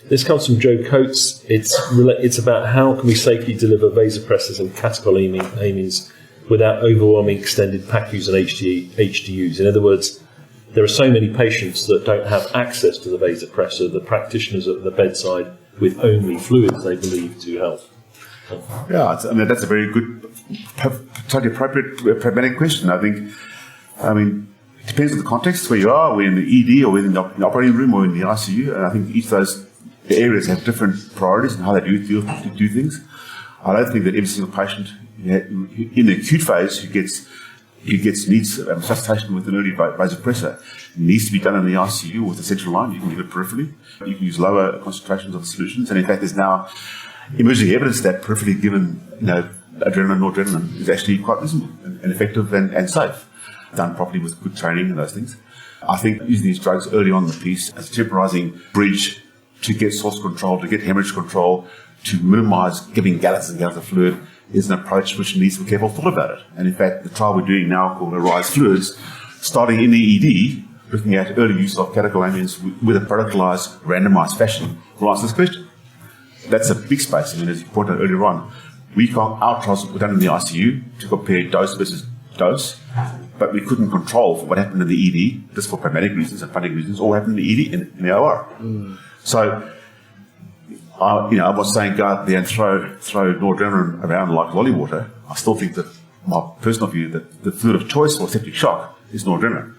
This comes from Joe Coates. It's about how can we safely deliver vasopressors and catecholamines without overwhelming extended PACUs and HDUs. In other words, there are so many patients that don't have access to the vasopressor, the practitioners at the bedside with only fluids they believe to help. Yeah, that's a very good, totally appropriate pragmatic question. I mean, it depends on the context where you are, we're in the ED or we're in the operating room or in the ICU, and I think each of those areas have different priorities and how they do things. I don't think that every single patient in the acute phase who needs resuscitation with an early vasopressor needs to be done in the ICU with a central line. You can give it peripherally. You can use lower concentrations of the solutions, and in fact, there's now emerging evidence that peripherally given, adrenaline, noradrenaline is actually quite reasonable and effective and safe, done properly with good training and those things. I think using these drugs early on in the piece as a temporising bridge to get source control, to get hemorrhage control, to minimise giving gallons and gallons of fluid is an approach which needs to be careful thought about it. And in fact, the trial we're doing now called Arise Fluids, starting in the ED, looking at early use of catecholamines with a protocolised, randomised fashion, will answer this question. That's a big space. I mean, as you pointed out earlier on, our trials were done in the ICU to compare dose versus dose, but we couldn't control for what happened in the ED, just for pragmatic reasons and funding reasons, or what happened in the ED in the OR. So, I'm not saying go out there and throw noradrenaline around like lolly water. I still think that my personal view that the fluid of choice for septic shock is noradrenaline,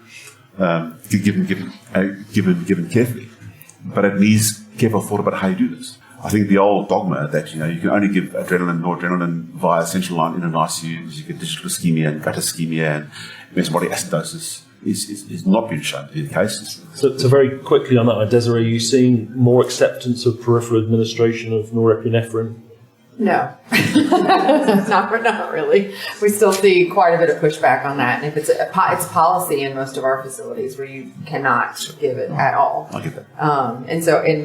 given carefully. But it needs careful thought about how you do this. I think the old dogma that you can only give noradrenaline via central line in an ICU because you get digital ischemia and gut ischemia and metabolic acidosis is not been shown to be the case. So very quickly on that, Desiree, are you seeing more acceptance of peripheral administration of norepinephrine? No, not really. We still see quite a bit of pushback on that, and if it's policy in most of our facilities where you cannot give it at all. I get that. And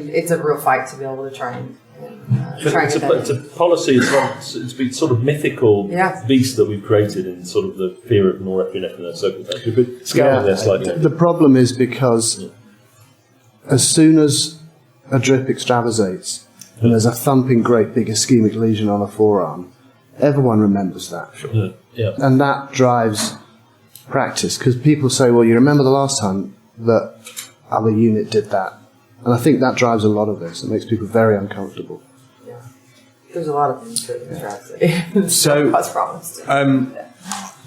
it's a real fight to be able to try and It's a policy. It's been sort of mythical beast that we've created in sort of the fear of norepinephrine. So we could scale there slightly. The problem is because as soon as a drip extravasates and there's a thumping great big ischemic lesion on a forearm, everyone remembers that. Sure. Yeah. And that drives practice because people say, well, you remember the last time that other unit did that. And I think that drives a lot of this. It makes people very uncomfortable. Yeah. There's a lot of things that extravasate. So, cause problems.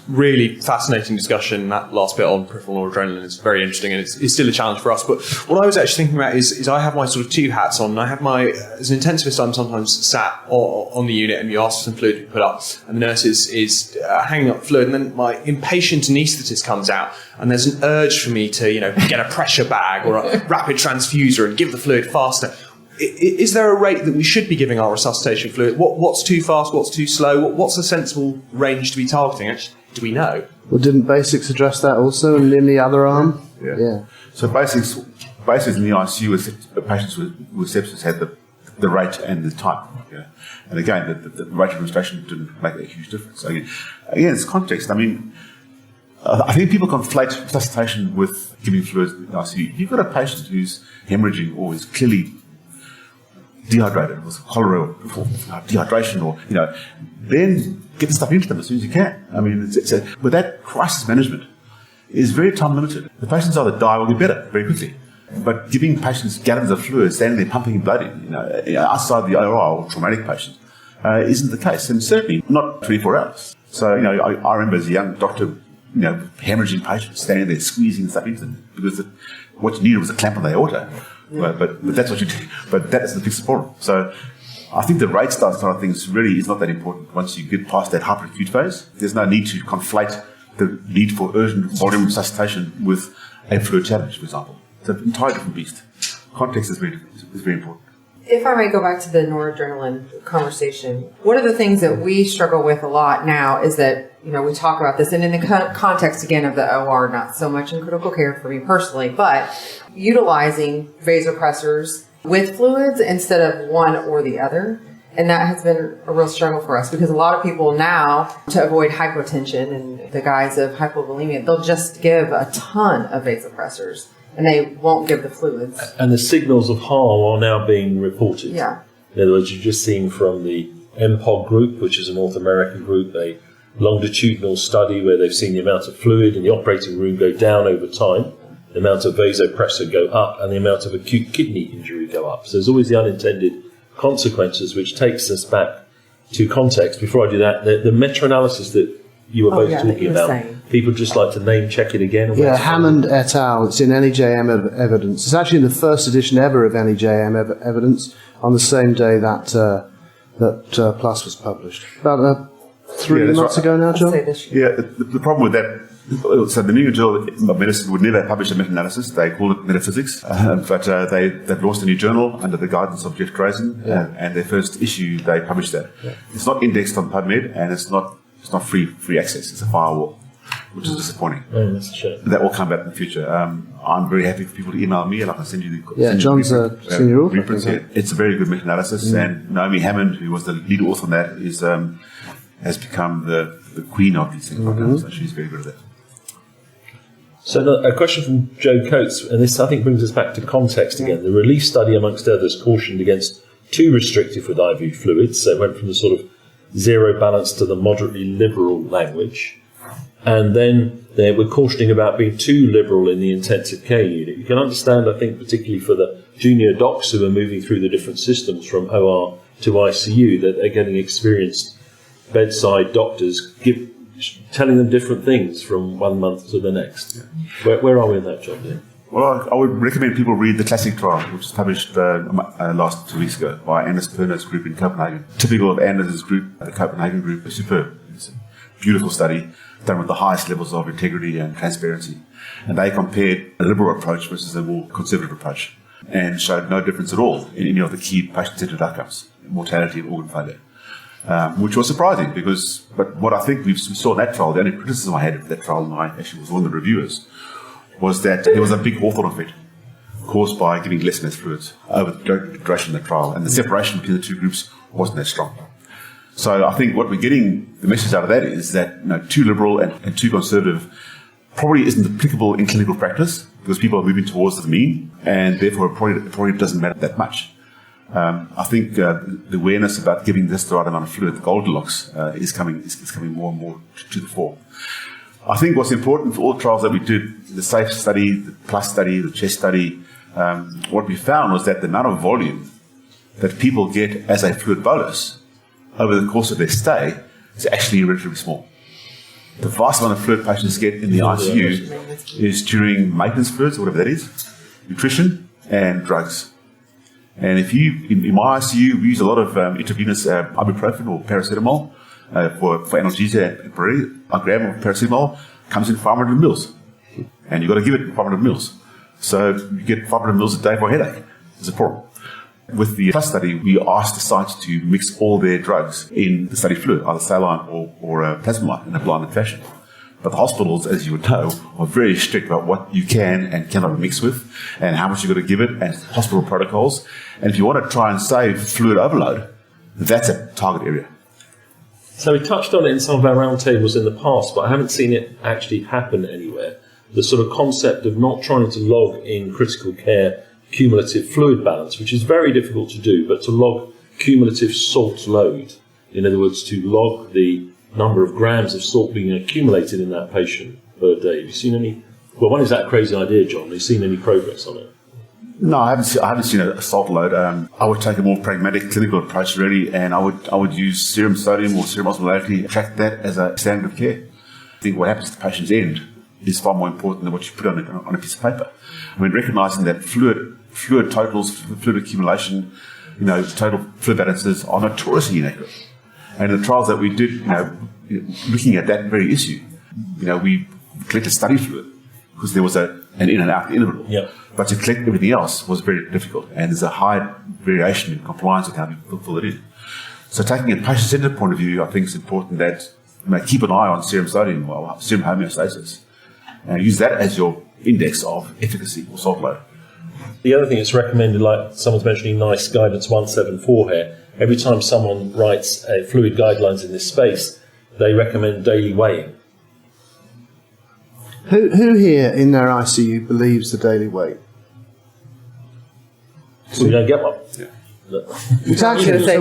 Really fascinating discussion. That last bit on peripheral noradrenaline is very interesting, and it's still a challenge for us. But what I was actually thinking about is I have my sort of two hats on. I have as an intensivist, I'm sometimes sat on the unit, and you ask for some fluid to be put up, and the nurse is hanging up fluid, and then my impatient anaesthetist comes out, and there's an urge for me to get a pressure bag or a rapid transfuser and give the fluid faster. Is there a rate that we should be giving our resuscitation fluid? What's too fast? What's too slow? What's a sensible range to be targeting? Actually, do we know? Well, didn't basics address that also in the other arm? Yeah. So basics in the ICU with patients with sepsis had the rate and the type. Yeah. And again, the rate of administration didn't make a huge difference. So again, it's context. I mean, I think people conflate resuscitation with giving fluids in the ICU. You've got a patient who's hemorrhaging or is clearly dehydrated with cholera or dehydration or, then get the stuff into them as soon as you can. I mean, but that crisis management is very time limited. The patients either die or get better very quickly. But giving patients gallons of fluid, standing there pumping blood in, outside the OR or traumatic patients, isn't the case. And certainly not 24 hours. So, I remember as a young doctor hemorrhaging patients standing there squeezing stuff into them because what you needed was a clamp on the aorta. But that's what you do. But that doesn't fix the problem. So I think the rate side of things really is not that important once you get past that hyperacute phase. There's no need to conflate the need for urgent volume resuscitation with a fluid challenge, for example. It's an entirely different beast. Context is very important. If I may go back to the noradrenaline conversation, one of the things that we struggle with a lot now is that, we talk about this, and in the context, again, of the OR, not so much in critical care for me personally, but utilizing vasopressors with fluids instead of one or the other. And that has been a real struggle for us because a lot of people now, to avoid hypotension and the guise of hypovolemia, they'll just give a ton of vasopressors and they won't give the fluids. And the signals of harm are now being reported. Yeah. In other words, you're just seeing from the EBPOM group, which is a North American group, a longitudinal study where they've seen the amount of fluid in the operating room go down over time, the amount of vasopressor go up, and the amount of acute kidney injury go up. So there's always the unintended consequences, which takes us back to context. Before I do that, the meta-analysis that you were both talking about, people just like to name check it again. Yeah, Hammond et al. It's in NEJM Evidence. It's actually in the first edition ever of NEJM Evidence on the same day that PLUS was published. About 3 months ago now, John? Yeah, the problem with that, so the New England Journal of Medicine would never publish a meta-analysis. They call it metaphysics, but they've launched a new journal under the guidance of Jeff Drazen, and their first issue they published that. Yeah. It's not indexed on PubMed, and it's not free access. It's a firewall, which is disappointing. Oh, that's a shame. That will come back in the future. I'm very happy for people to email me, and I can send you the John's a senior author. Reprints. It's a very good meta-analysis, and Naomi Hammond, who was the lead author on that, has become the queen of these things right now. So she's very good at that. So a question from Joe Coates, and this I think brings us back to context again. The release study, amongst others, cautioned against too restrictive with IV fluids, so it went from the sort of zero balance to the moderately liberal language. And then they were cautioning about being too liberal in the intensive care unit. You can understand, I think, particularly for the junior docs who are moving through the different systems from OR to ICU, that they're getting experienced bedside doctors telling them different things from 1 month to the next. Where are we in that, John? Yeah. Well, I would recommend people read the classic trial, which was published last 2 weeks ago by Anders Perner's group in Copenhagen. Typical of Anders' group, the Copenhagen group, is superb. It's a beautiful study done with the highest levels of integrity and transparency. And they compared a liberal approach versus a more conservative approach and showed no difference at all in any of the key patient-centered outcomes, mortality and organ failure. Which was surprising but what I think we saw in that trial, the only criticism I had of that trial, and I actually was one of the reviewers, was that there was a big Hawthorne effect caused by giving less and less fluids over the duration of the trial, and the separation between the two groups wasn't that strong. So I think what we're getting, the message out of that is that too liberal and too conservative probably isn't applicable in clinical practice because people are moving towards the mean, and therefore it probably doesn't matter that much. I think the awareness about giving this the right amount of fluid, the Goldilocks, is coming more and more to the fore. I think what's important for all the trials that we did, the SAFE study, the PLUS study, the CHEST study, what we found was that the amount of volume that people get as a fluid bolus over the course of their stay is actually relatively small. The vast amount of fluid patients get in the ICU is during maintenance fluids, or whatever that is, nutrition, and drugs. And if in my ICU, we use a lot of intravenous ibuprofen or paracetamol for analgesia and praria. A gram of paracetamol comes in 500 mils, and you've got to give it 500 mils. So you get 500 mils a day for a headache. It's a problem. With the PLUS study, we asked the sites to mix all their drugs in the study fluid, either saline or plasma in a blinded fashion. But the hospitals, as you would know, are very strict about what you can and cannot mix with and how much you've got to give it and hospital protocols. And if you want to try and save fluid overload, that's a target area. So we touched on it in some of our roundtables in the past, but I haven't seen it actually happen anywhere. The sort of concept of not trying to log in critical care cumulative fluid balance, which is very difficult to do, but to log cumulative salt load. In other words, to log the number of grams of salt being accumulated in that patient per day. Have you seen any? Well, one is that crazy idea, John. Have you seen any progress on it? No, I haven't seen a salt load. I would take a more pragmatic clinical approach, really, and I would use serum sodium or serum osmolality, track that as a standard of care. I think what happens at the patient's end is far more important than what you put on a piece of paper. I mean, recognising that fluid totals, fluid accumulation, total fluid balances are notoriously inaccurate. And the trials that we did, looking at that very issue, we collected study fluid because there was an in and out interval. Yeah. But to collect everything else was very difficult, and there's a high variation in compliance with how we fill it in. So taking a patient-centered point of view, I think it's important that keep an eye on serum sodium or serum homeostasis, and use that as your index of efficacy or salt load. The other thing that's recommended, like someone's mentioning NICE guidance 174 here, every time someone writes fluid guidelines in this space, they recommend daily weighing. Who here in their ICU believes the daily weight? So we don't get one. Yeah. Exactly. So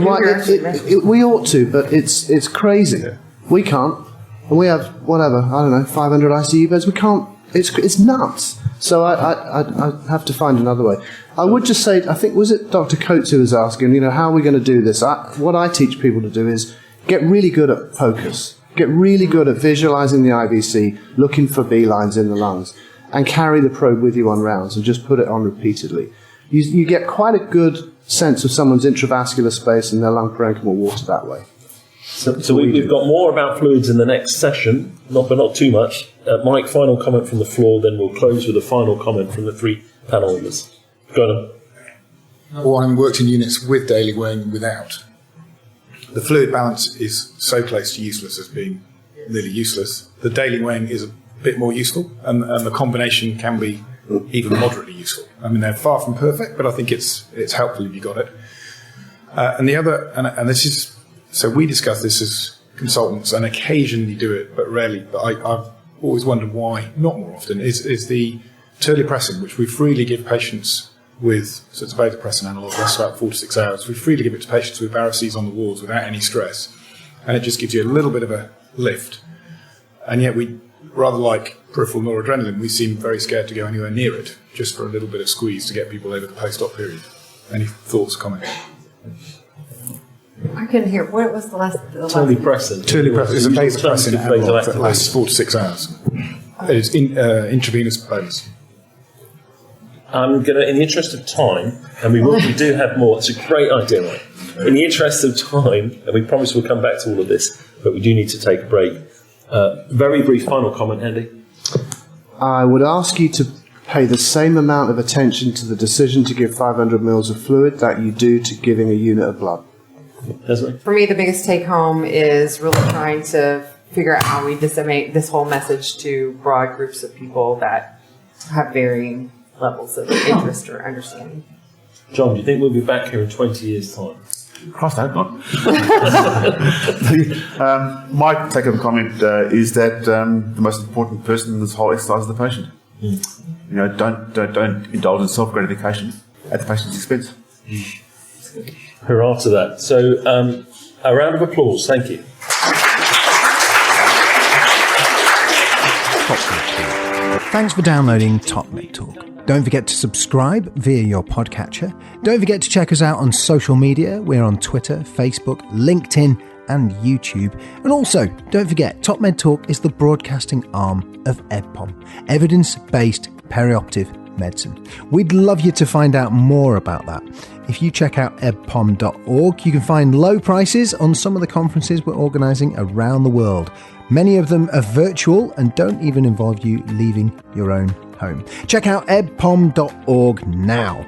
we ought to, but it's crazy. Yeah. We can't. And we have, 500 ICU beds. We can't. It's nuts. So I have to find another way. I would just say, I think, was it Dr. Coates who was asking, how are we going to do this? What I teach people to do is get really good at POCUS. Get really good at visualising the IVC, looking for B lines in the lungs, and carry the probe with you on rounds and just put it on repeatedly. You get quite a good sense of someone's intravascular space and their lung parenchymal water that way. So we've got more about fluids in the next session, but not too much. Mike, final comment from the floor, then we'll close with a final comment from the three panel members. Go on. Number one, I worked in units with daily weighing and without. The fluid balance is so close to useless as being nearly useless. The daily weighing is a bit more useful, and the combination can be even moderately useful. I mean, they're far from perfect, but I think it's helpful if you got it. And the other, and this is, so we discuss this as consultants and occasionally do it, but rarely. But I've always wondered why not more often. Is the terlipressin, which we freely give patients with, so it's a vasopressin analog, lasts about 4 to 6 hours. We freely give it to patients with varices on the walls without any stress, and it just gives you a little bit of a lift. And yet we, rather like peripheral noradrenaline, we seem very scared to go anywhere near it, just for a little bit of squeeze to get people over the post-op period. Any thoughts, comments? I couldn't hear. What was the last? Terlipressin. Terlipressin is a vasopressin analog that lasts 4 to 6 hours. It's intravenous bolus. I'm going to, in the interest of time, and we do have more, it's a great idea, right? In the interest of time, and we promise we'll come back to all of this, but we do need to take a break. Very brief final comment, Andy. I would ask you to pay the same amount of attention to the decision to give 500 mils of fluid that you do to giving a unit of blood. Desiree? For me, the biggest take home is really trying to figure out how we disseminate this whole message to broad groups of people that have varying levels of interest or understanding. John, do you think we'll be back here in 20 years' time? Christ, I hope not. My take on the comment is that the most important person in this whole exercise is the patient. Don't indulge in self-gratification at the patient's expense. Hurrah to that. So, a round of applause. Thank you. Thanks for downloading Top Med Talk. Don't forget to subscribe via your podcatcher. Don't forget to check us out on social media. We're on Twitter, Facebook, LinkedIn, and YouTube. And also, don't forget, Top Med Talk is the broadcasting arm of EBPOM, Evidence Based Perioperative Medicine. We'd love you to find out more about that. If you check out ebpom.org, you can find low prices on some of the conferences we're organising around the world. Many of them are virtual and don't even involve you leaving your own home. Check out ebpom.org now.